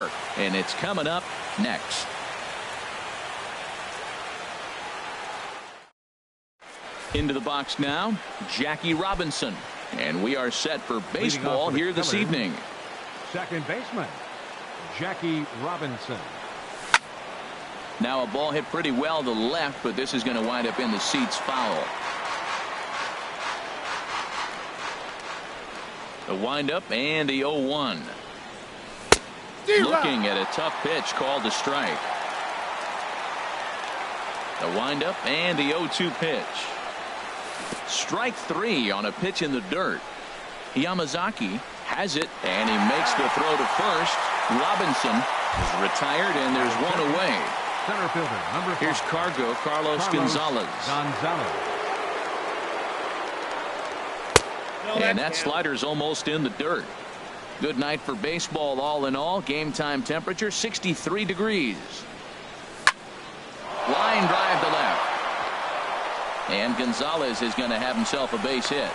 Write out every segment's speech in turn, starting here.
And it's coming up next. Into the box now, Jackie Robinson. And we are set for baseball here this evening. Second baseman, Jackie Robinson. Now a ball hit pretty well to the left, but this is going to wind up in the seats foul. The windup and the 0-1. Looking at a tough pitch called a strike. The windup and the 0-2 pitch. Strike 3 on a pitch in the dirt. Yamazaki has it, and he makes the throw to first. Robinson is retired, and there's one away. Center fielder, number 5. Here's Carlos Gonzalez. And that slider's almost in the dirt. Good night for baseball all in all. Game time temperature 63 degrees. Line drive to left. And Gonzalez is going to have himself a base hit.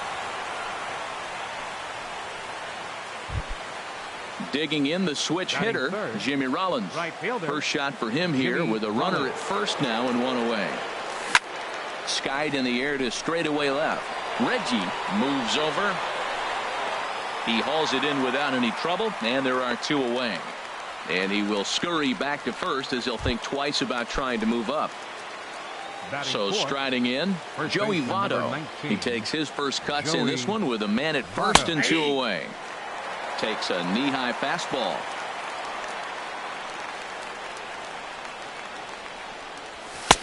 Digging in the switch hitter, Jimmy Rollins. First shot for him here with a runner at first now and one away. Skied in the air to straightaway left. Reggie moves over. He hauls it in without any trouble, and there are two away. And he will scurry back to first as he'll think twice about trying to move up. So striding in, Joey Votto. He takes his first cuts in this one with a man at first and two away. Takes a knee-high fastball.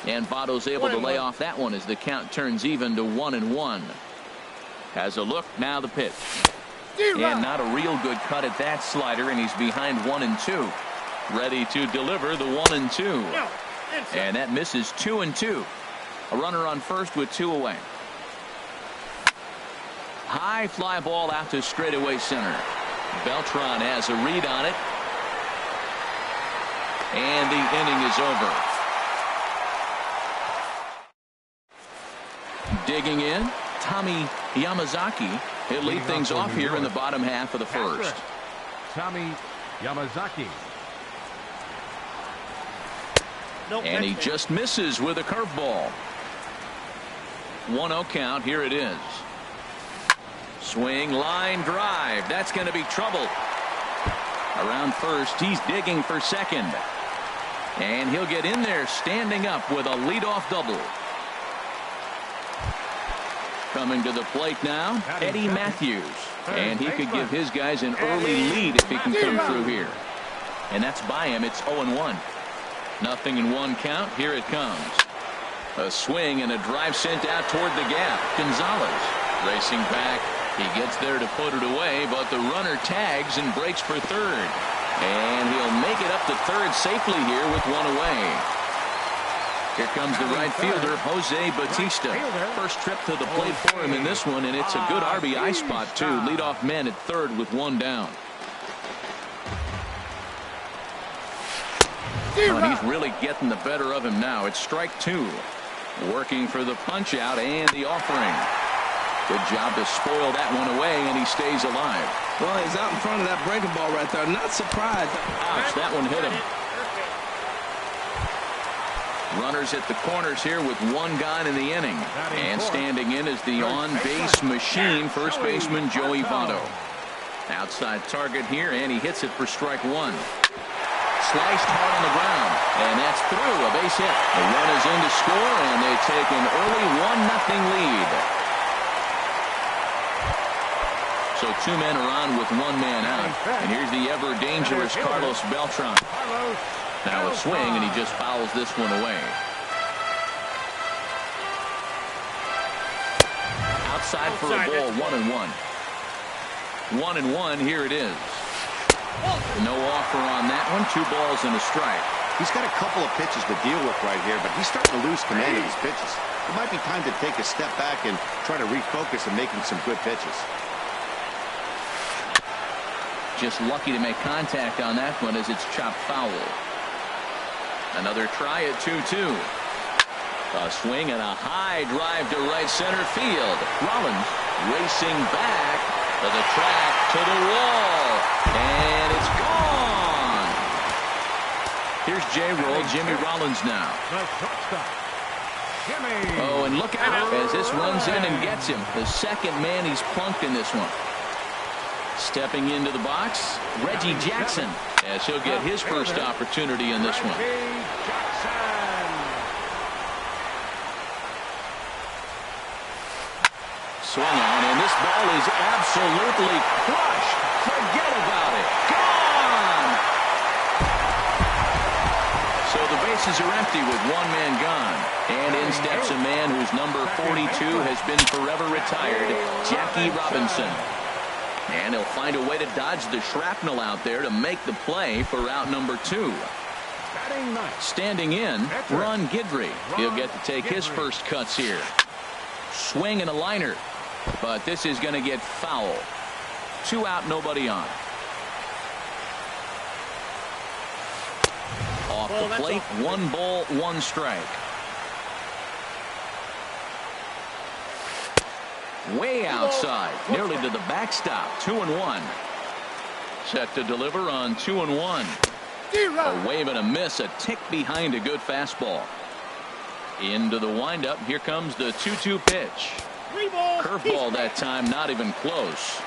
And Votto's able to lay off that one as the count turns even to 1-1. Has a look, now the pitch. And not a real good cut at that slider, and he's behind 1-2. Ready to deliver the 1-2. And that misses 2-2. A runner on first with two away. High fly ball out to straightaway center. Beltran has a read on it. And the inning is over. Digging in, Tommy Yamazaki. He'll lead things off here in the bottom half of the first. Tommy Yamazaki. And he just misses with a curveball. 1-0 count. Here it is. Swing, line drive. That's going to be trouble. Around first, he's digging for second. And he'll get in there standing up with a leadoff double. Coming to the plate now, Eddie Matthews. And he could give his guys an early lead if he can come through here. And that's by him. It's 0-1. Nothing in one count. Here it comes. A swing and a drive sent out toward the gap. Gonzalez racing back. He gets there to put it away, but the runner tags and breaks for third. And he'll make it up to third safely here with one away. Here comes the right fielder, Jose Bautista. First trip to the plate for him in this one, and it's a good RBI spot, too. Leadoff man at third with one down. Well, he's really getting the better of him now. It's strike two. Working for the punch out and the offering. Good job to spoil that one away, and he stays alive. Well, he's out in front of that breaking ball right there. Not surprised. Ouch, that one hit him. Runners at the corners here with one gone in the inning. And standing in is the on-base machine, first baseman Joey Votto. Outside target here, and he hits it for strike one. Sliced hard on the ground, and that's through, a base hit. The run is in to score, and they take an early 1-0 lead. So two men are on with one man out, and here's the ever-dangerous Carlos Beltran. Now a swing, and he just fouls this one away. Outside for a ball, 1-1. 1-1, here it is. No offer on that one. 2 balls and a strike. He's got a couple of pitches to deal with right here, but he's starting to lose command of his pitches. It might be time to take a step back and try to refocus and making some good pitches. Just lucky to make contact on that one as it's chopped foul. Another try at 2-2. A swing and a high drive to right center field. Rollins racing back to the track, to the wall, and it's gone. Here's J-Roll, Jimmy Rollins now. The shortstop, Jimmy. Oh, and look out as this runs in and gets him. The second man he's plunked in this one. Stepping into the box, Reggie Jackson, as he'll get his first opportunity in this one. Swung on, and this ball is absolutely crushed. Forget about it. Gone! So the bases are empty with one man gone. And in steps a man whose number 42 has been forever retired, Jackie Robinson. And he'll find a way to dodge the shrapnel out there to make the play for out number 2. Standing in, Ron Guidry. He'll get to take his first cuts here. Swing and a liner. But this is going to get foul. 2 out, nobody on. Off the plate, 1 ball, 1 strike. Way outside, nearly to the backstop. 2-1. Set to deliver on 2-1. A wave and a miss, a tick behind a good fastball. Into the windup. Here comes the 2-2 pitch. Curveball that time, not even close.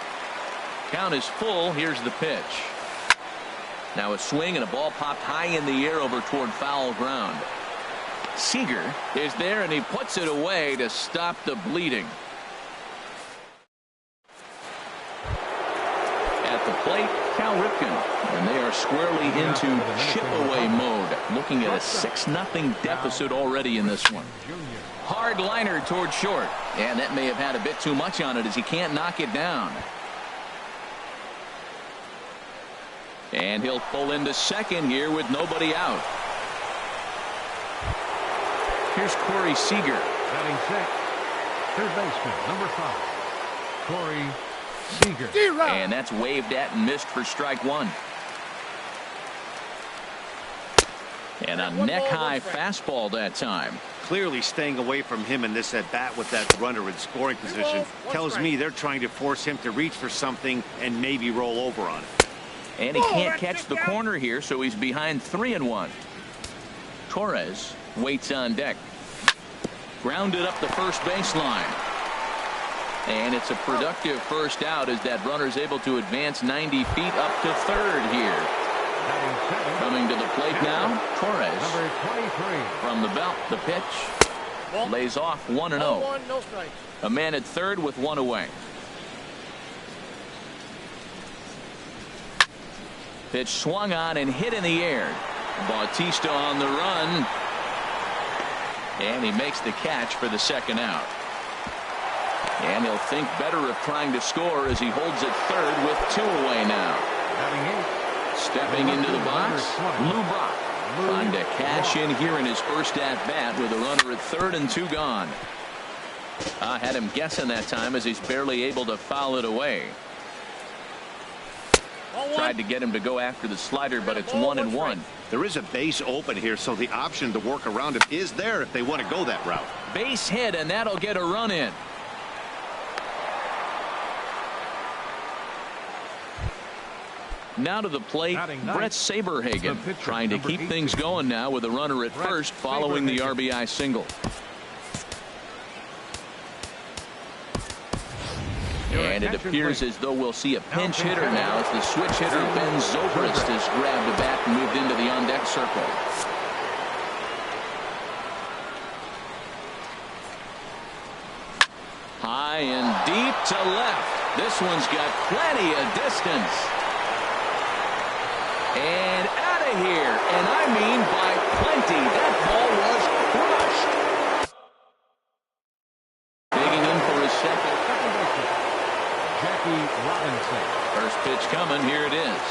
Count is full. Here's the pitch. Now a swing and a ball popped high in the air over toward foul ground. Seager is there and he puts it away to stop the bleeding. At the plate, Cal Ripken, and they are squarely into chip-away mode, looking at a 6-0 deficit already in this one. Hard liner toward short, and that may have had a bit too much on it as he can't knock it down. And he'll pull into second here with nobody out. Here's Corey Seager. Batting 6, third baseman, number 5, Corey Seager. And that's waved at and missed for strike 1. And a neck-high fastball that time. Clearly staying away from him in this at-bat with that runner in scoring position tells me they're trying to force him to reach for something and maybe roll over on it. And he can't catch the corner here, so he's behind 3-1. Torres waits on deck. Grounded up the first baseline. And it's a productive first out as that runner's able to advance 90 feet up to third here. Coming to the plate now, Torres. Number 23. From the belt, the pitch. Lays off 1-0. A man at third with 1 away. Pitch swung on and hit in the air. Bautista on the run. And he makes the catch for the second out. And he'll think better of trying to score as he holds it third with 2 away now. Stepping into the box, Lou Brock. Trying to cash in here in his first at-bat with a runner at third and 2 gone. I had him guessing that time as he's barely able to foul it away. Tried to get him to go after the slider, but it's 1-1. There is a base open here, so the option to work around it is there if they want to go that route. Base hit, and that'll get a run in. Now to the plate, Brett Saberhagen, trying to keep things going now with a runner at first following the RBI single. And it appears as though we'll see a pinch hitter now as the switch hitter Ben Zobrist has grabbed the bat and moved into the on-deck circle. High and deep to left. This one's got plenty of distance. And out of here. And I mean by plenty. That ball was crushed. Digging in for his second. Jackie Robinson. First pitch coming. Here it is.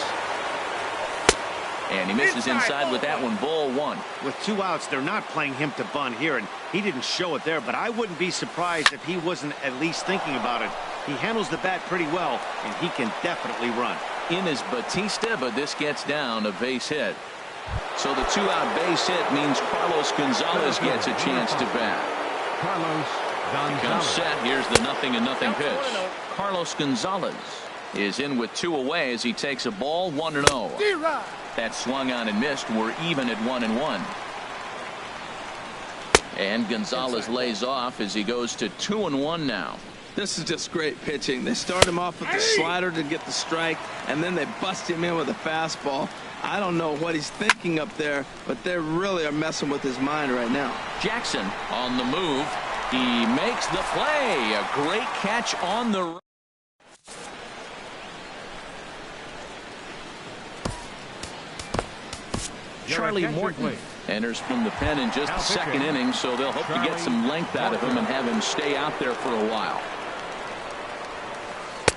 And he misses inside with that one. Ball 1. With 2 outs, they're not playing him to bunt here, and he didn't show it there, but I wouldn't be surprised if he wasn't at least thinking about it. He handles the bat pretty well, and he can definitely run. In is Bautista, but this gets down a base hit. So the 2-out base hit means Carlos Gonzalez gets a chance to bat. Carlos Gonzalez. Comes set. Here's the 0-0 pitch. Carlos Gonzalez is in with 2 away as he takes a ball 1-0. That swung on and missed. We're even at 1-1. And Gonzalez lays off as he goes to 2-1 now. This is just great pitching. They start him off with the slider to get the strike, and then they bust him in with a fastball. I don't know what he's thinking up there, but they really are messing with his mind right now. Jackson on the move. He makes the play. A great catch on the... Charlie Morton enters from the pen in just the second inning, so they'll hope to get some length out of him and have him stay out there for a while.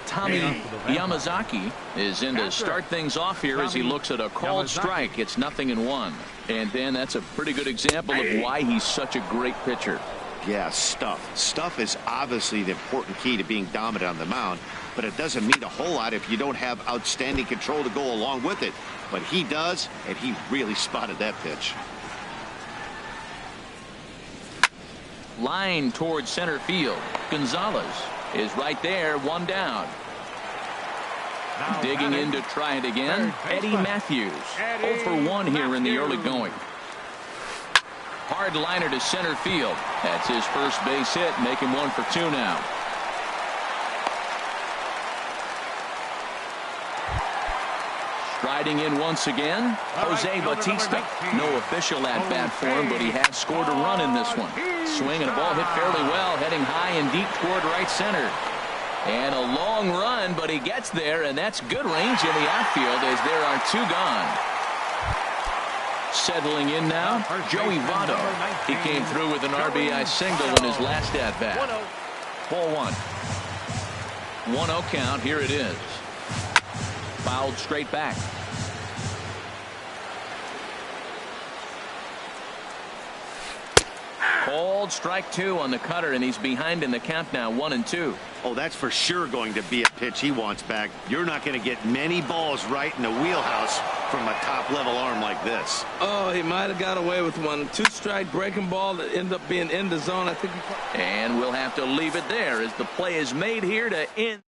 Tommy Yamazaki is in to start things off here as he looks at a called strike. It's 0-1. And then that's a pretty good example of why he's such a great pitcher. Yeah, stuff. Stuff is obviously the important key to being dominant on the mound, but it doesn't mean a whole lot if you don't have outstanding control to go along with it. But he does, and he really spotted that pitch. Line towards center field. Gonzalez is right there, one down. Digging in to try it again, Eddie Matthews. 0 for 1 here in the early going. Hard liner to center field. That's his first base hit, make him 1 for 2 now. Striding in once again, Jose Bautista. No official at bat for him, but he has scored a run in this one. Swing and a ball hit fairly well, heading high and deep toward right center. And a long run, but he gets there, and that's good range in the outfield as there are 2 gone. Settling in now, Joey Votto. He came through with an RBI single in his last at-bat. Ball 1. 1-0 count, here it is. Fouled straight back. Called strike 2 on the cutter, and he's behind in the count now, 1-2. Oh, that's for sure going to be a pitch he wants back. You're not going to get many balls right in the wheelhouse from a top-level arm like this. Oh, he might have got away with one. 2-strike breaking ball that ended up being in the zone. I think. And we'll have to leave it there as the play is made here to end.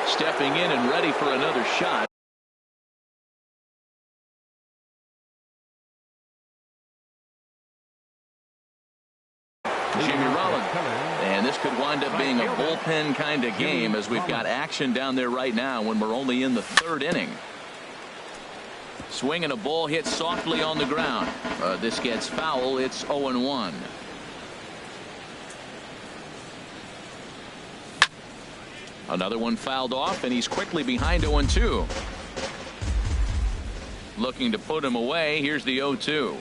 Stepping in and ready for another shot. Jimmy Rollins. And this could wind up being a bullpen kind of game as we've got action down there right now when we're only in the 3rd inning. Swing and a ball hit softly on the ground. This gets foul. It's 0-1. Another one fouled off, and he's quickly behind 0-2. Looking to put him away. Here's the 0-2.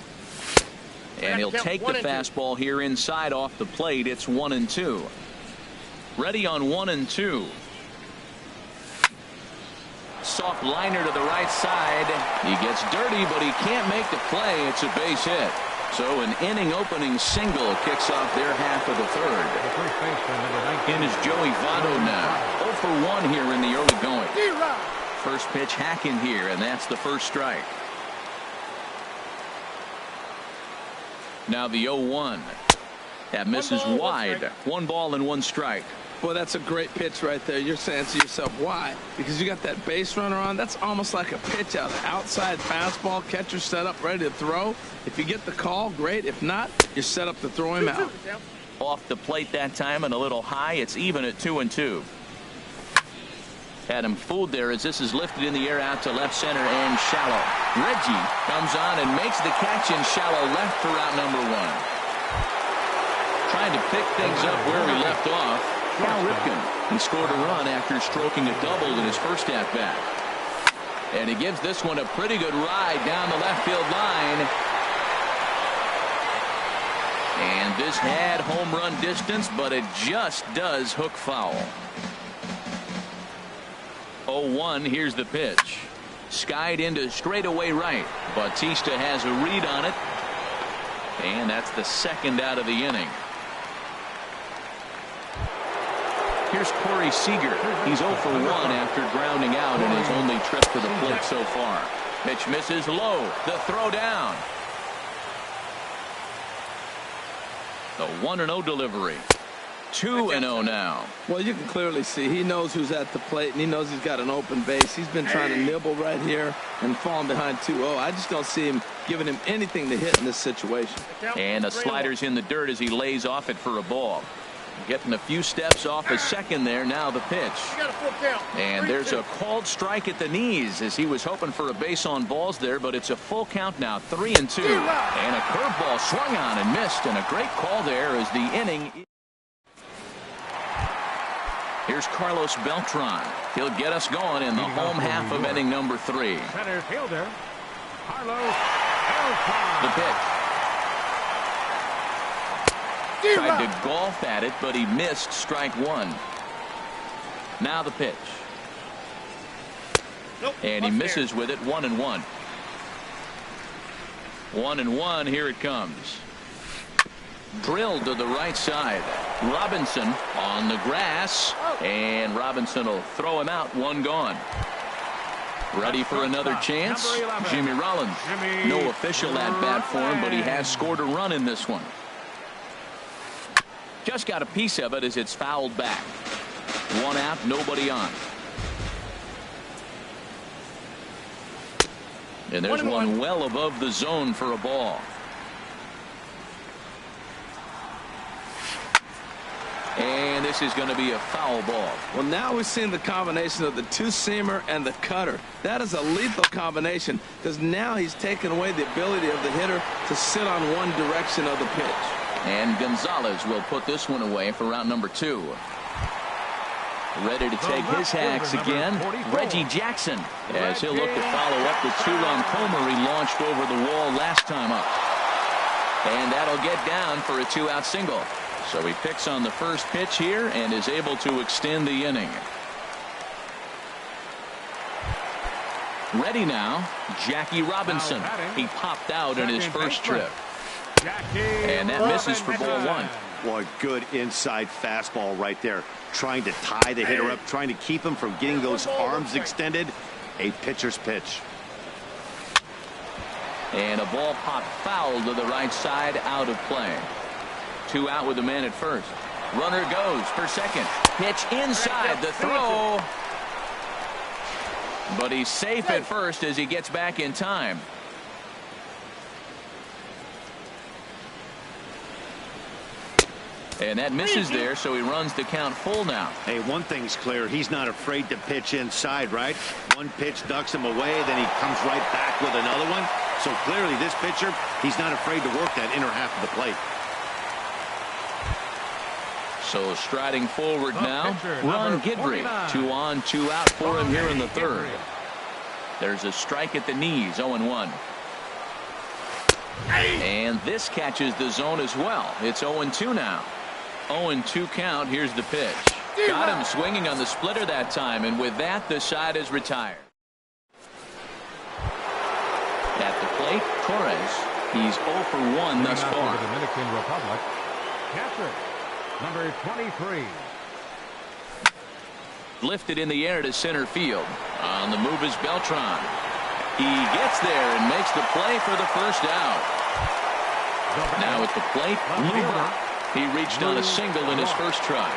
And he'll take the fastball here inside off the plate. It's 1-2. Ready on 1-2. Soft liner to the right side. He gets dirty, but he can't make the play. It's a base hit. So an inning opening single kicks off their half of the 3rd. In is Joey Votto now. 0 for 1 here in the early going. First pitch hacking here, and that's the first strike. Now the 0-1. That misses wide. 1 ball and 1 strike. Boy, that's a great pitch right there. You're saying to yourself, why? Because you got that base runner on. That's almost like a pitch out. Outside fastball, catcher set up, ready to throw. If you get the call, great. If not, you're set up to throw him out. Off the plate that time and a little high. It's even at 2-2. Had him fooled there as this is lifted in the air out to left center and shallow. Reggie comes on and makes the catch in shallow left for out number 1. Trying to pick things up where we left off. Cal Ripken. He scored a run after stroking a double in his first at-bat. And he gives this one a pretty good ride down the left field line. And this had home run distance, but it just does hook foul. 0-1, here's the pitch. Skied into straightaway right. Bautista has a read on it. And that's the 2nd out of the inning. Here's Corey Seager. He's 0 for 1 after grounding out in his only trip to the plate so far. Pitch misses low. The throw down. The 1-0 delivery. 2-0 now. Well, you can clearly see he knows who's at the plate, and he knows he's got an open base. He's been trying to nibble right here and falling behind 2-0. I just don't see him giving him anything to hit in this situation. And the slider's in the dirt as he lays off it for a ball. Getting a few steps off his second there. Now the pitch. And there's a called strike at the knees as he was hoping for a base on balls there, but it's a full count now, 3-2. And a curveball swung on and missed, and a great call there as the inning. Here's Carlos Beltran. He'll get us going in the home half of inning number 3. Center fielder, Carlos Beltran. The pitch. Tried to golf at it, but he missed strike 1. Now the pitch. And he misses with it, 1-1. 1-1, here it comes. Drilled to the right side. Robinson on the grass, and Robinson will throw him out, 1 gone. Ready for another chance? Jimmy Rollins. No official at bat for him, but he has scored a run in this one. Just got a piece of it as it's fouled back. 1 out, nobody on. And there's one well above the zone for a ball. And this is going to be a foul ball. Well, now we're seeing the combination of the two-seamer and the cutter. That is a lethal combination because now he's taken away the ability of the hitter to sit on one direction of the pitch. And Gonzalez will put this one away for round number 2. Ready to take his hacks again, Reggie Jackson, as he'll look to follow up the 2-run homer he launched over the wall last time up. And that'll get down for a 2-out single. So he picks on the first pitch here and is able to extend the inning. Ready now, Jackie Robinson. He popped out in his first trip. And that misses for ball 1. Boy, good inside fastball right there. Trying to tie the hitter up, trying to keep him from getting those arms extended. A pitcher's pitch. And a ball popped foul to the right side, out of play. 2 out with the man at first. Runner goes for second. Pitch inside the throw. But he's safe at first as he gets back in time. And that misses there, so he runs the count full now. Hey, one thing's clear. He's not afraid to pitch inside, right? One pitch ducks him away, then he comes right back with another one. So clearly this pitcher, he's not afraid to work that inner half of the plate. So striding forward now, Ron Guidry. 2 on, 2 out for him here in the 3rd. There's a strike at the knees, 0-1. And this catches the zone as well. It's 0-2 now. 0-2 count. Here's the pitch. Got him swinging on the splitter that time, and with that, the side is retired. At the plate, Torres. He's 0 for 1 thus far. The Dominican Republic. Catcher, number 23. Lifted in the air to center field. On the move is Beltran. He gets there and makes the play for the first out. Now at the plate, Luber. He reached on a single in his first try.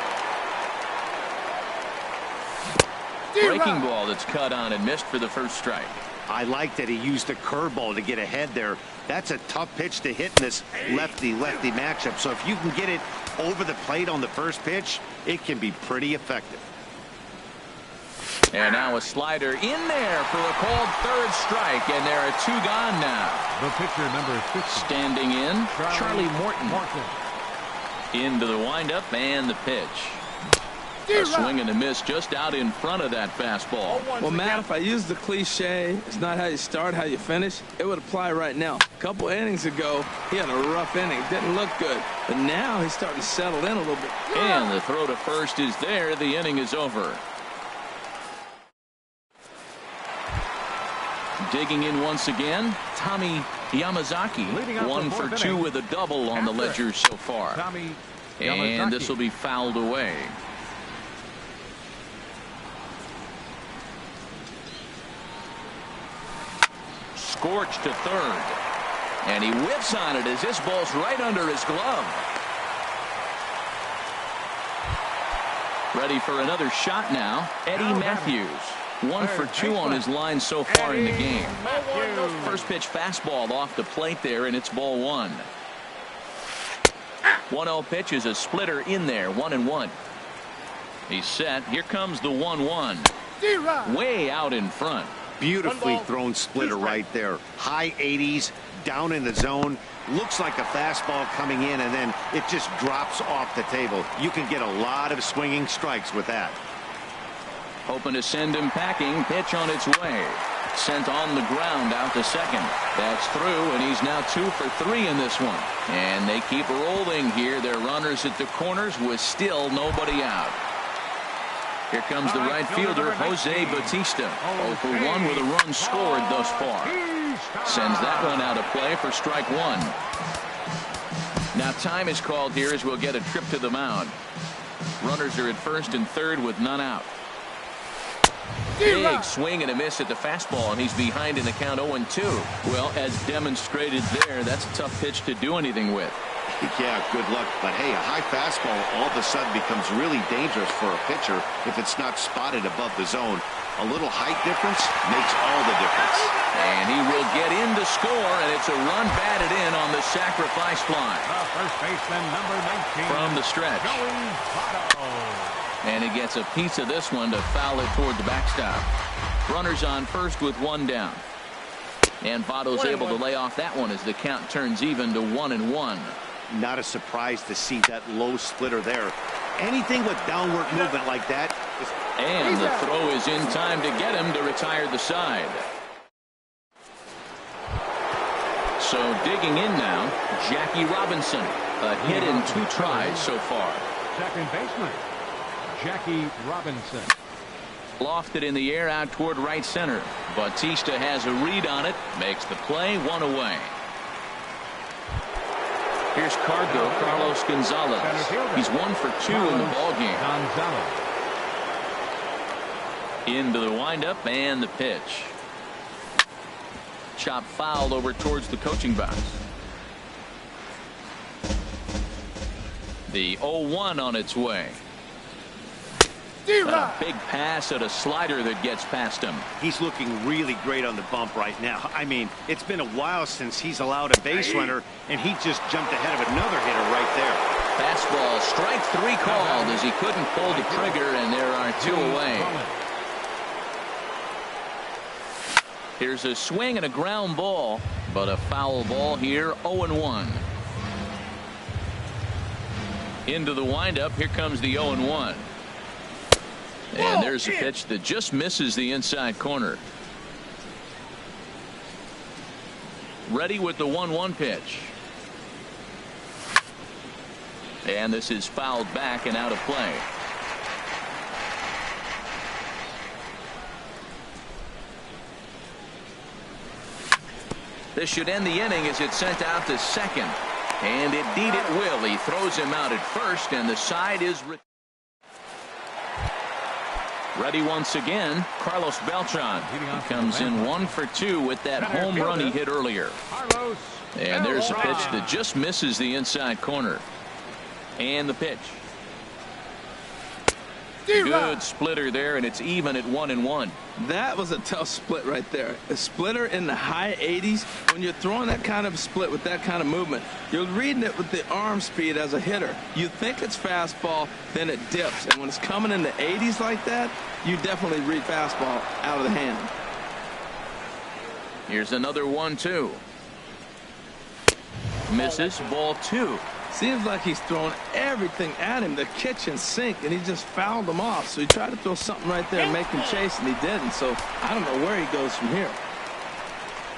Breaking ball that's cut on and missed for the first strike. I like that he used the curveball to get ahead there. That's a tough pitch to hit in this lefty-lefty matchup. So if you can get it over the plate on the first pitch, it can be pretty effective. And now a slider in there for a called 3rd strike, and there are 2 gone now. The pitcher, number 50. Standing in, Charlie Morton. Into the windup and the pitch. A swing and a miss just out in front of that fastball. Well, Matt, if I use the cliche, it's not how you start, how you finish, it would apply right now. A couple innings ago, he had a rough inning. Didn't look good. But now he's starting to settle in a little bit. And the throw to first is there. The inning is over. Digging in once again, Tommy Yamazaki. 1 for 2 with a double on the ledger so far. And this will be fouled away. Scorched to 3rd. And he whips on it as this ball's right under his glove. Ready for another shot now. Eddie Matthews. 1 for 2 on his line so far in the game. First pitch fastball off the plate there, and it's ball 1. 1-0 pitch is a splitter in there, 1-1. He's set. Here comes the 1-1. Way out in front. Beautifully thrown splitter right there. High 80s, down in the zone. Looks like a fastball coming in, and then it just drops off the table. You can get a lot of swinging strikes with that. Hoping to send him packing. Pitch on its way. Sent on the ground out to second. That's through, and he's now 2 for 3 in this one. And they keep rolling here. Their runners at the corners with still nobody out. Here comes the right fielder, Jose Bautista. 0 for 1 with a run scored thus far. Sends that one out of play for strike 1. Now time is called here as we'll get a trip to the mound. Runners are at first and third with none out. Big swing and a miss at the fastball, and he's behind in the count 0-2. Well, as demonstrated there, that's a tough pitch to do anything with. Yeah, good luck. But hey, a high fastball all of a sudden becomes really dangerous for a pitcher if it's not spotted above the zone. A little height difference makes all the difference. And he will get in to score, and it's a run batted in on the sacrifice fly. First baseman, number 19. From the stretch. And he gets a piece of this one to foul it toward the backstop. Runners on first with 1 down. And Votto's able to lay off that one as the count turns even to 1-1. Not a surprise to see that low splitter there. Anything with downward movement like that. And the throw is in time to get him to retire the side. So digging in now, Jackie Robinson. A hit in 2 tries so far. Second baseman, Jackie Robinson. Lofted in the air out toward right center. Bautista has a read on it. Makes the play, 1 away. Here's Carlos Gonzalez. He's 1 for 2 in the ballgame. Into the windup and the pitch. Chop fouled over towards the coaching box. The 0-1 on its way. A big pass at a slider that gets past him. He's looking really great on the bump right now. I mean, it's been a while since he's allowed a base runner, and he just jumped ahead of another hitter right there. Fastball, strike 3 called as he couldn't pull the trigger, and there are 2 away. Here's a swing and a ground ball, but a foul ball here, 0-1. Into the windup, here comes the 0-1. And there's a pitch that just misses the inside corner. Ready with the 1-1 pitch. And this is fouled back and out of play. This should end the inning as it's sent out to second. And indeed it will. He throws him out at first, and the side is ready once again. Carlos Beltran. He comes in 1 for 2 with that home run he hit earlier. And there's a pitch that just misses the inside corner. And the pitch. Good splitter there, and it's even at 1-1. That was a tough split right there. A splitter in the high 80s. When you're throwing that kind of split with that kind of movement, you're reading it with the arm speed as a hitter. You think it's fastball, then it dips. And when it's coming in the 80s like that, you definitely read fastball out of the hand. Here's another 1-2. Misses, ball 2. Seems like he's throwing everything at him, the kitchen sink, and he just fouled him off. So he tried to throw something right there and make him chase, and he didn't. So I don't know where he goes from here.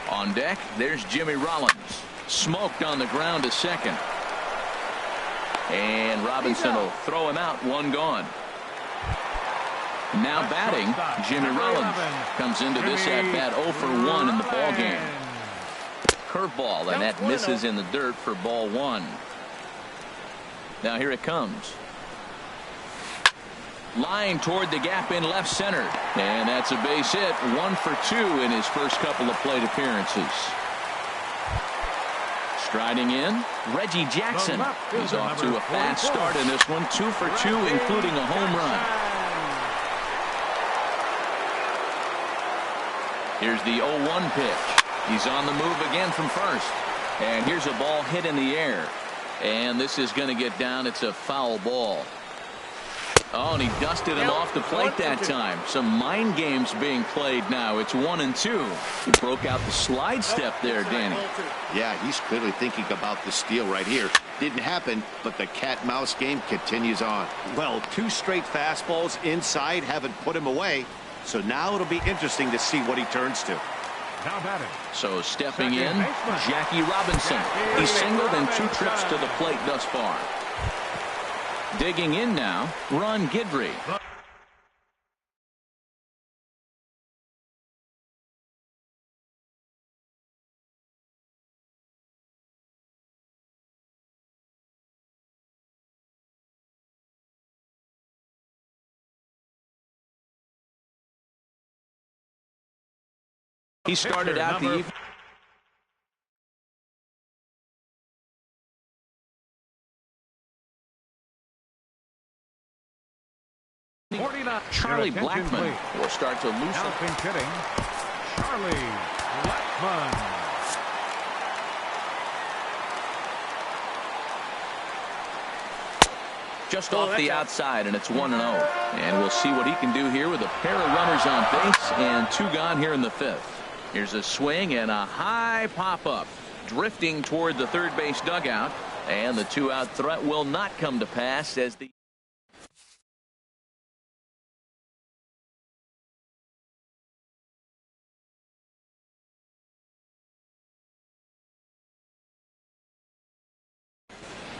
On deck, there's Jimmy Rollins. Smoked on the ground to second. And Robinson will throw him out, 1 gone. Now batting, Jimmy Rollins comes into this at-bat 0 for 1 in the ballgame. Curveball, and that misses in the dirt for ball 1. Now here it comes. Line toward the gap in left center. And that's a base hit. 1 for 2 in his first couple of plate appearances. Striding in, Reggie Jackson. He's off to a fast start in this one, 2 for 2, including a home run. Here's the 0-1 pitch. He's on the move again from first. And here's a ball hit in the air. And this is going to get down. It's a foul ball. Oh, and he dusted him off the plate that time. Some mind games being played now. It's 1-2. He broke out the slide step there, Danny. Yeah, he's clearly thinking about the steal right here. Didn't happen, but the cat-mouse game continues on. Well, 2 straight fastballs inside haven't put him away. So now it'll be interesting to see what he turns to. So stepping in, Jackie Robinson. He's singled in 2 trips to the plate thus far. Digging in now, Ron Guidry. He started out the evening. Charlie Blackmon will start to loosen. Charlie Blackmon. Just off the outside, and it's 1-0. And we'll see what he can do here with a pair of runners on base and 2 gone here in the 5th. Here's a swing and a high pop-up, drifting toward the third base dugout. And the 2-out threat will not come to pass as the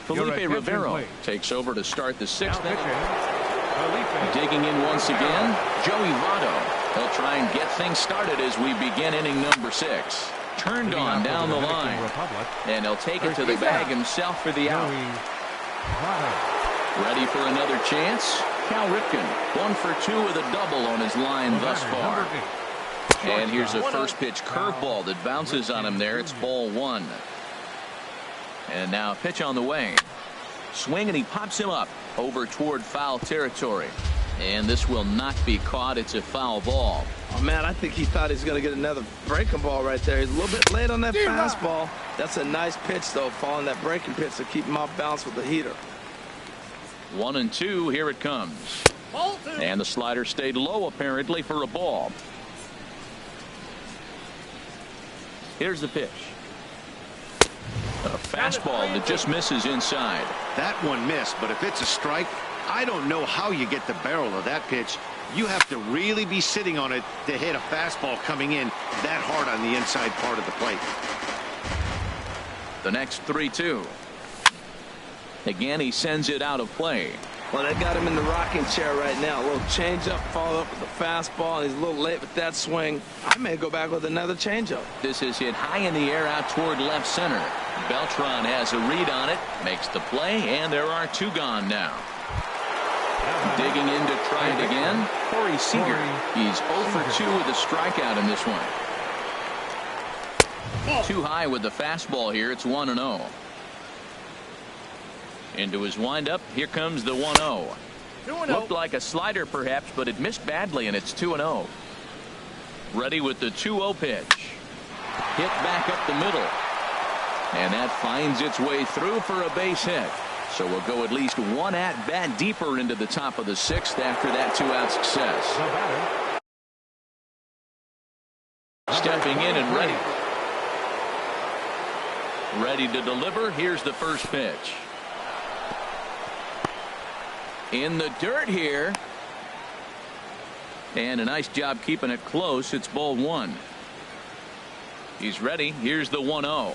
Felipe Rivero takes over to start the 6th inning. Digging in once again, Joey Votto. He'll try and get things started as we begin inning number 6. Turned on down the line. And he'll take it to the bag himself for the out. Ready for another chance. Cal Ripken, 1 for 2 with a double on his line thus far. And here's a first pitch curveball that bounces on him there. It's ball 1. And now a pitch on the way. Swing, and he pops him up over toward foul territory. And this will not be caught. It's a foul ball. Oh, man, I think he thought he was going to get another breaking ball right there. He's a little bit late on that fastball. That's a nice pitch, though, following that breaking pitch to keep him off balance with the heater. 1-2. Here it comes. And the slider stayed low, apparently, for a ball. Here's the pitch. A fastball that just misses inside. That one missed, but if it's a strike, I don't know how you get the barrel of that pitch. You have to really be sitting on it to hit a fastball coming in that hard on the inside part of the plate. The next 3-2. Again, he sends it out of play. Well, they got him in the rocking chair right now. A little changeup, followed up with a fastball. He's a little late with that swing. I may go back with another changeup. This is hit high in the air out toward left center. Beltran has a read on it, makes the play, and there are 2 gone now. Digging in to try it again, Corey Seager. He's 0 for 2 with a strikeout in this one. Too high with the fastball here. It's 1-0. Into his windup. Here comes the 1-0. Looked like a slider perhaps, but it missed badly, and it's 2-0. Ready with the 2-0 pitch. Hit back up the middle. And that finds its way through for a base hit. So we'll go at least 1 at-bat deeper into the top of the 6th after that 2-out success. Stepping in and ready. Ready to deliver. Here's the first pitch. In the dirt here. And a nice job keeping it close. It's ball 1. He's ready. Here's the 1-0.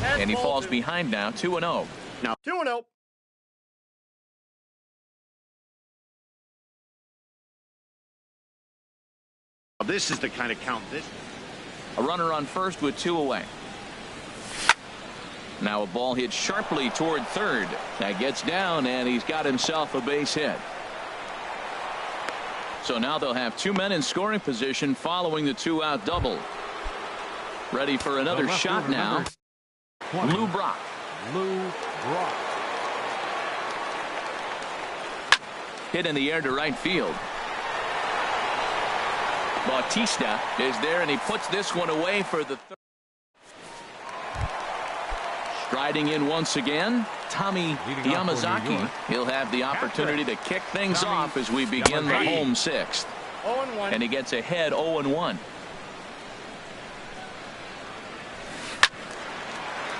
And he falls behind now. 2-0. Now 2-0. this is the kind of count this. A runner on first with 2 away. Now a ball hit sharply toward third. That gets down, and he's got himself a base hit. So now they'll have 2 men in scoring position following the 2-out double. Ready for another shot now. 20. Lou Brock. Lou Brock. Hit in the air to right field. Bautista is there, and he puts this one away for the third. Striding in once again, Tommy Yamazaki. He'll have the opportunity to kick things off as we begin the home sixth. And he gets ahead 0-1.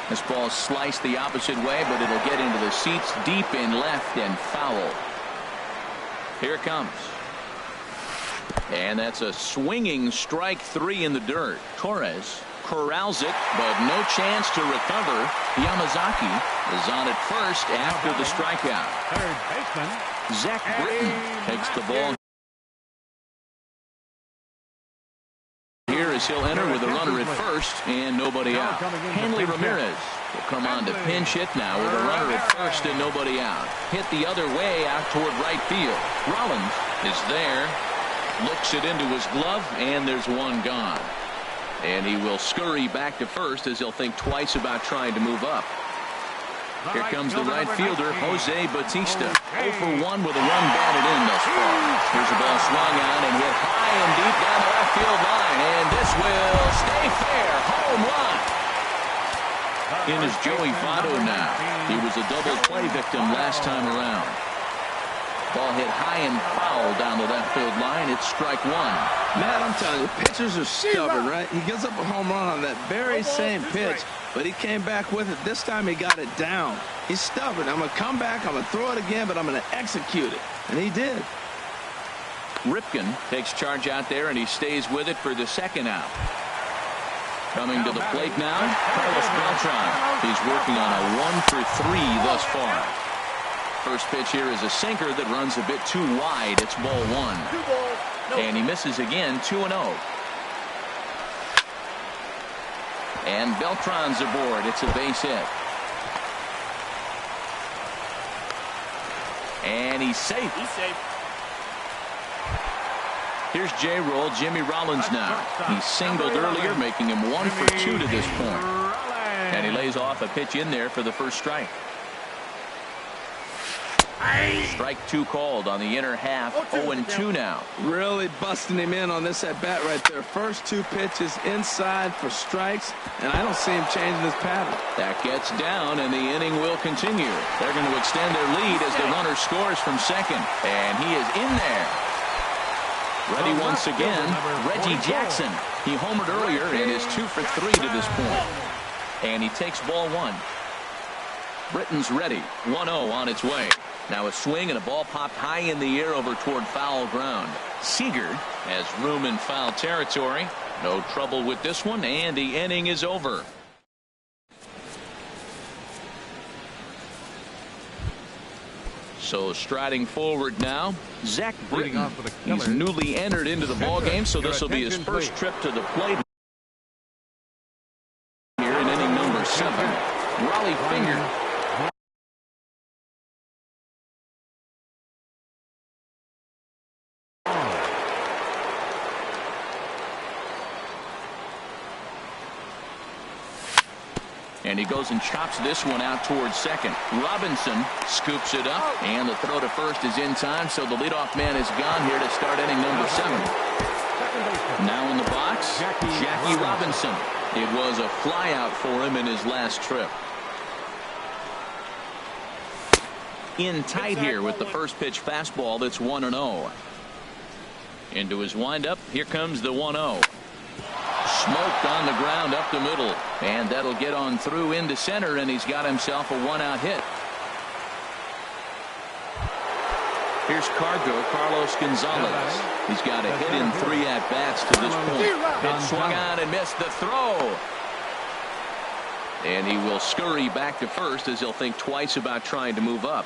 This ball sliced the opposite way, but it'll get into the seats deep in left and foul. Here it comes. And that's a swinging strike three in the dirt. Torres corrals it, but no chance to recover. Yamazaki is on at first after the strikeout. Third baseman Zach Britton takes the ball. Here as he'll enter with a runner at first and nobody out. Hanley Ramirez will come on to pinch hit now with a runner at first and nobody out. Hit the other way out toward right field. Rollins is there. Looks it into his glove, and there's one gone. And he will scurry back to first as he'll think twice about trying to move up. Here comes the right fielder, Jose Bautista. 0 for 1 with a run batted in thus far. Here's a ball swung on and hit high and deep down the left field line. And this will stay fair. Home run. In is Joey Votto now. He was a double play victim last time around. Ball hit high and foul down the left field line. It's strike one. Man, I'm telling you, pitchers are stubborn, right? He gives up a home run on that very same pitch, but he came back with it. This time he got it down. He's stubborn. I'm going to come back, I'm going to throw it again, but I'm going to execute it. And he did. Ripken takes charge out there, and he stays with it for the second out. Coming to the plate now, Carlos Beltran. He's working on a 1 for 3 thus far. First pitch here is a sinker that runs a bit too wide. It's ball one. And he misses again, 2-0. And Beltran's aboard. It's a base hit. And he's safe. Here's J-Roll, Jimmy Rollins now. He singled earlier, making him 1 for 2 to this point. And he lays off a pitch in there for the first strike. Strike two called on the inner half. 0-2 now. Really busting him in on this at bat right there. First two pitches inside for strikes, and I don't see him changing his pattern. That gets down, and the inning will continue. They're going to extend their lead as the runner scores from second, and he is in there. Ready once again, Reggie Jackson. He homered earlier and is 2 for 3 to this point. And he takes ball one. Britton's ready. 1-0 on its way. Now a swing and a ball popped high in the air over toward foul ground. Seager has room in foul territory. No trouble with this one, and the inning is over. So striding forward now, Zach Britton. He's newly entered into the ball game, so this will be his first trip to the plate here in inning number 7. Raleigh Finger. And he goes and chops this one out towards second. Robinson scoops it up, and the throw to first is in time, so the leadoff man is gone here to start inning number 7. Now in the box, Jackie Robinson. It was a flyout for him in his last trip. In tight here with the first pitch fastball that's 1-0. Into his windup, here comes the 1-0. Smoked on the ground up the middle, and that'll get on through into center, and he's got himself a 1-out hit. Here's Carlos Gonzalez. He's got a hit in 3 at-bats to this point. It swung on and missed the throw. And he will scurry back to first as he'll think twice about trying to move up.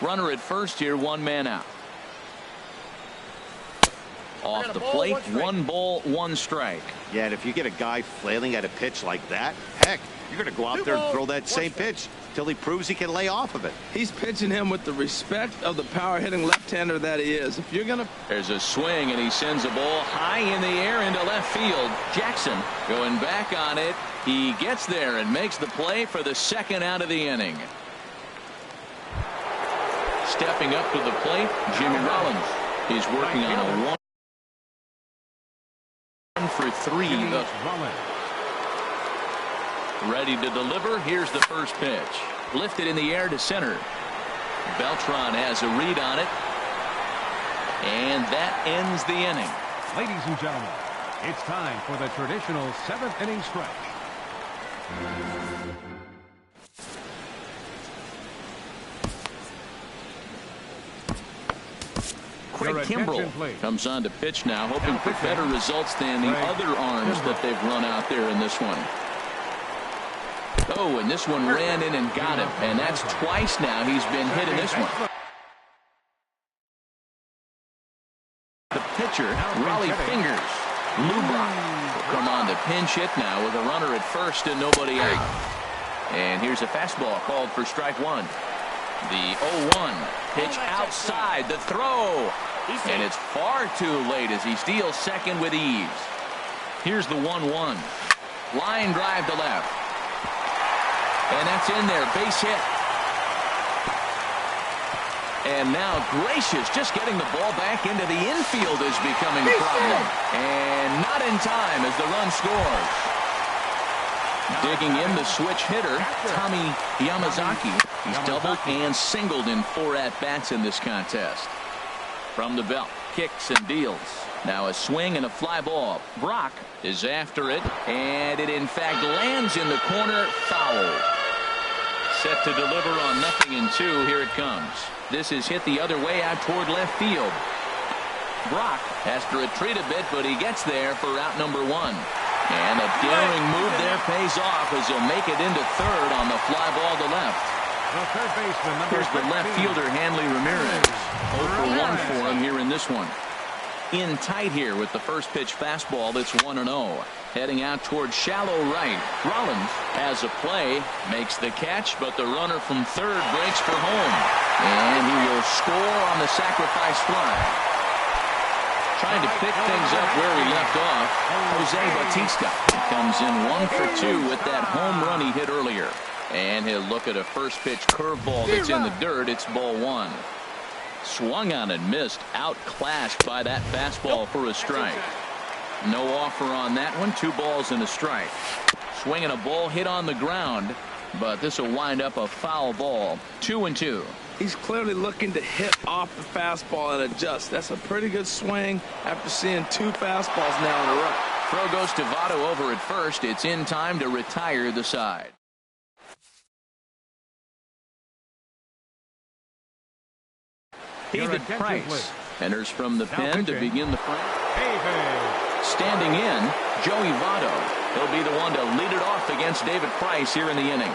Runner at first here, 1 man out. Off the plate, 1 ball, 1 strike. Yeah, and if you get a guy flailing at a pitch like that, heck, you're going to go out there and throw that same pitch till he proves he can lay off of it. He's pitching him with the respect of the power-hitting left-hander that he is. If you're going to... There's a swing, and he sends a ball high in the air into left field. Jackson going back on it. He gets there and makes the play for the 2nd out of the inning. Stepping up to the plate, Jimmy Rollins. He's working on a 1 for 3. Ready to deliver. Here's the first pitch. Lifted in the air to center. Beltran has a read on it. And that ends the inning. Ladies and gentlemen, it's time for the traditional 7th inning stretch. Craig Kimbrell comes on to pitch now, hoping for better results than the other arms that they've run out there in this one. Oh, and this one ran in and got him, and that's twice now he's been hit in this one. The pitcher, Raleigh Fingers. Lubrock will come on to pinch hit now with a runner at first and nobody out. And here's a fastball called for strike 1. The 0-1 pitch outside the throw. And it's far too late as he steals second with ease. Here's the 1-1. Line drive to left. And that's in there. Base hit. And now Gracious just getting the ball back into the infield is becoming a problem. And not in time as the run scores. Digging in the switch hitter, Tommy Yamazaki. He's doubled and singled in 4 at-bats in this contest. From the belt, kicks and deals. Now a swing and a fly ball. Brock is after it, and it in fact lands in the corner, foul. Set to deliver on 0-2. Here it comes. This is hit the other way out toward left field. Brock has to retreat a bit, but he gets there for out number 1. And a daring move there pays off as he'll make it into third on the fly ball to left. Here's the left fielder, Hanley Ramirez. 0 for 1 for him here in this one. In tight here with the first pitch fastball that's 1-0. Heading out towards shallow right. Rollins has a play, makes the catch, but the runner from third breaks for home. And he will score on the sacrifice fly. Trying to pick things up where he left off, Jose Bautista comes in 1 for 2 with that home run he hit earlier. And he'll look at a first pitch curveball that's in the dirt. It's ball 1. Swung on and missed, outclassed by that fastball for a strike. No offer on that one. 2 balls and a strike. Swinging a ball hit on the ground, but this will wind up a foul ball. 2-2. He's clearly looking to hit off the fastball and adjust. That's a pretty good swing after seeing 2 fastballs now in a row. Throw goes to Votto over at first. It's in time to retire the side. David Price enters from the pen to begin the front. Standing in, Joey Votto. He'll be the one to lead it off against David Price here in the inning.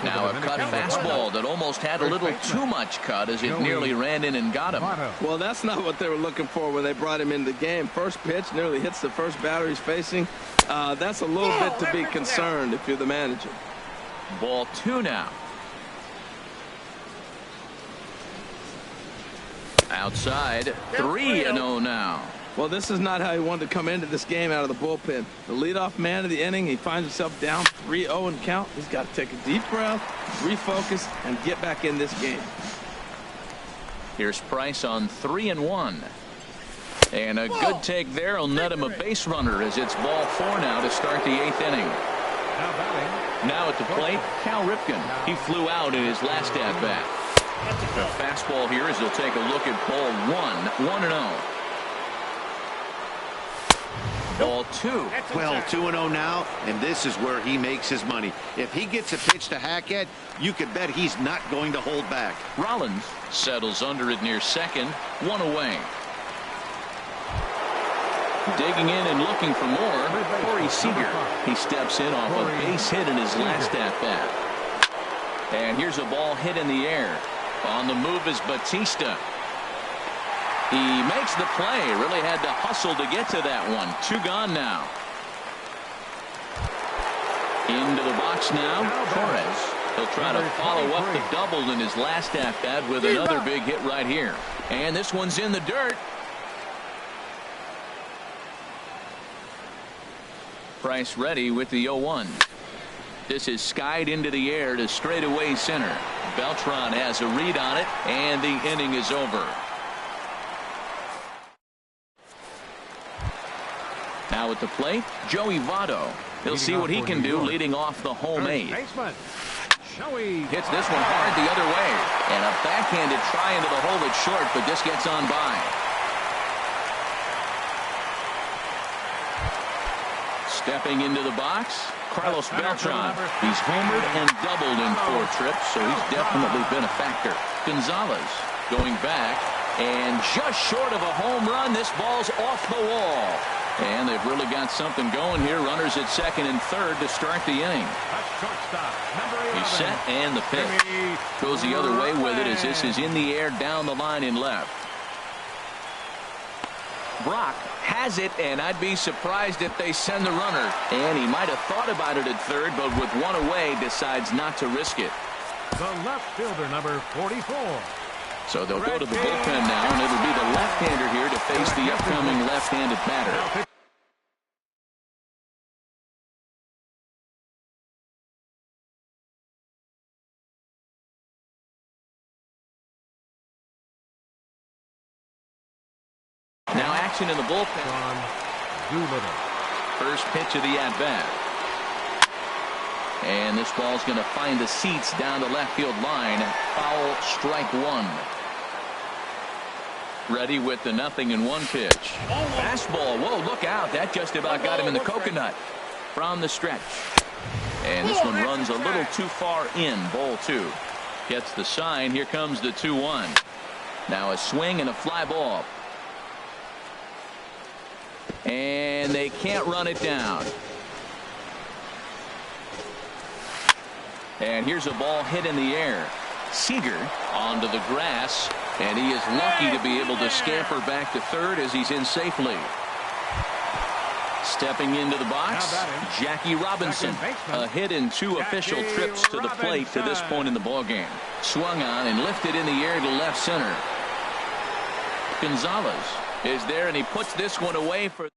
Now a cut fastball that almost had a little too much cut as it nearly ran in and got him. Well, that's not what they were looking for when they brought him into the game. First pitch nearly hits the first batter he's facing. That's a little bit to be concerned if you're the manager. Ball 2 now. Outside, 3-0 now. Well, this is not how he wanted to come into this game out of the bullpen. The leadoff man of the inning, he finds himself down 3-0 and count. He's got to take a deep breath, refocus, and get back in this game. Here's Price on 3-1. And a good take there will net him a base runner as it's ball 4 now to start the 8th inning. Now at the plate, Cal Ripken. He flew out in his last at-bat. The fastball here as he'll take a look at ball 1, 1-0. Ball 2. Well, 2-0 now, and this is where he makes his money. If he gets a pitch to hack at, you can bet he's not going to hold back. Rollins settles under it near second, 1 away. Digging in and looking for more, Corey Seager. He steps in off a base hit in his last at-bat. And here's a ball hit in the air. On the move is Bautista. He makes the play. Really had to hustle to get to that one. 2 gone now. Into the box now, Torres. He'll try to follow up the double in his last at-bat with another big hit right here. And this one's in the dirt. Price ready with the 0-1. This is skied into the air to straightaway center. Beltran has a read on it, and the inning is over. Now at the plate, Joey Votto. He'll see what he can do leading off the home 8. Hits this one hard the other way. And a backhanded try into the hole that's short, but this gets on by. Stepping into the box, Carlos Beltran. He's homered and doubled in 4 trips, so he's definitely been a factor. Gonzalez going back, and just short of a home run, this ball's off the wall. And they've really got something going here. Runners at second and third to start the inning. He's set, and the pitch goes the other way with it as this is in the air down the line in left. Brock has it, and I'd be surprised if they send the runner. And he might have thought about it at third, but with 1 away, decides not to risk it. The left fielder, number 44. So they'll go to the bullpen now, and it'll be the left-hander here to face the upcoming left-handed batter. Now action in the bullpen. First pitch of the at-bat. And this ball's going to find the seats down the left field line. Foul, strike 1. Ready with the 0-1 pitch. Fastball. Whoa, look out. That just about got him in the coconut from the stretch. And this one runs a little too far in. Ball 2. Gets the sign. Here comes the 2-1. Now a swing and a fly ball. And they can't run it down. And here's a ball hit in the air. Seager onto the grass, and he is lucky to be able to scamper back to third as he's in safely. Stepping into the box, Jackie Robinson. A hit in 2 official trips to the plate to this point in the ballgame. Swung on and lifted in the air to left center. Gonzalez is there, and he puts this one away for.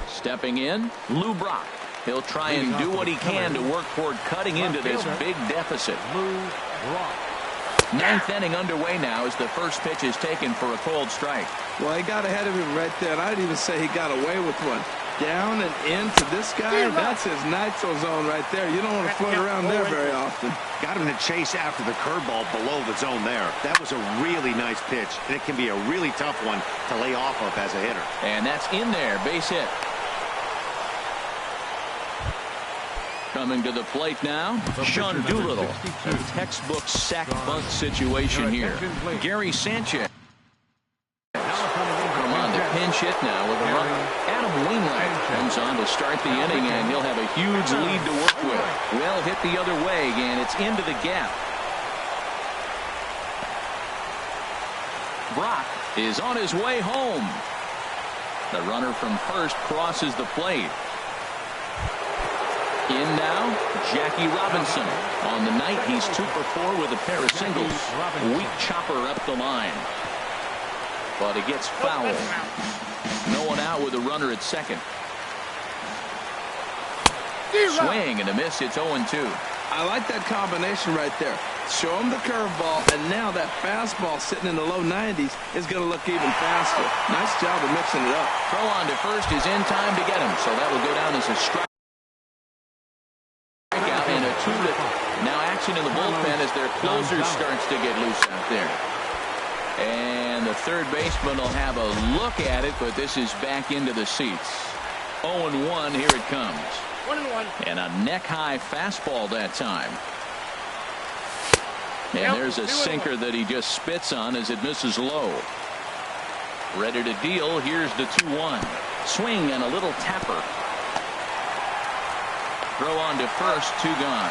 Stepping in, Lou Brock. He'll try and do what he can to work toward cutting into this big deficit. 9th inning underway now as the first pitch is taken for a cold strike. Well, he got ahead of him right there, and I'd even say he got away with one. Down and into this guy, that's his nitro zone right there. You don't want to float around there very often. Got him to chase after the curveball below the zone there. That was a really nice pitch, and it can be a really tough one to lay off of as a hitter. And that's in there, base hit. Coming to the plate now, Sean Doolittle. A textbook sack bunt situation here. Gary Sanchez. Come on to pinch hit now with a run. Adam Wainwright comes on to start the inning, and he'll have a huge lead to work with. Well hit the other way, and it's into the gap. Brock is on his way home. The runner from first crosses the plate. In now, Jackie Robinson. On the night, he's 2 for 4 with a pair of singles. Weak chopper up the line. But it gets fouled. No one out with a runner at second. Swing and a miss. It's 0-2. I like that combination right there. Show him the curveball, and now that fastball sitting in the low 90s is going to look even faster. Nice job of mixing it up. Throw on to first is in time to get him, so that will go down as a strike. And a 2. Now action in the bullpen as their closer starts to get loose out there. And the third baseman will have a look at it, but this is back into the seats. 0-1, here it comes. 1-1. And a neck-high fastball that time. And there's a sinker that he just spits on as it misses low. Ready to deal. Here's the 2-1. Swing and a little tapper. Throw on to first, 2 gone.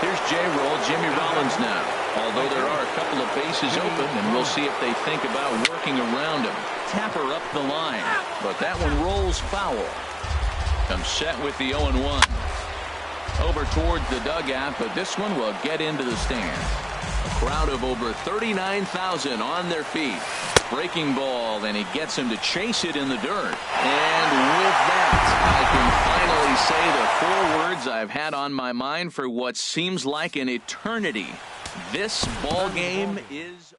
Here's J-Roll, Jimmy Rollins now. Although there are a couple of bases open, and we'll see if they think about working around him. Tapper up the line, but that one rolls foul. Comes set with the 0-1. Over towards the dugout, but this one will get into the stands. A crowd of over 39,000 on their feet. Breaking ball, and he gets him to chase it in the dirt. And with that, I can finally say the 4 words I've had on my mind for what seems like an eternity. This ball game is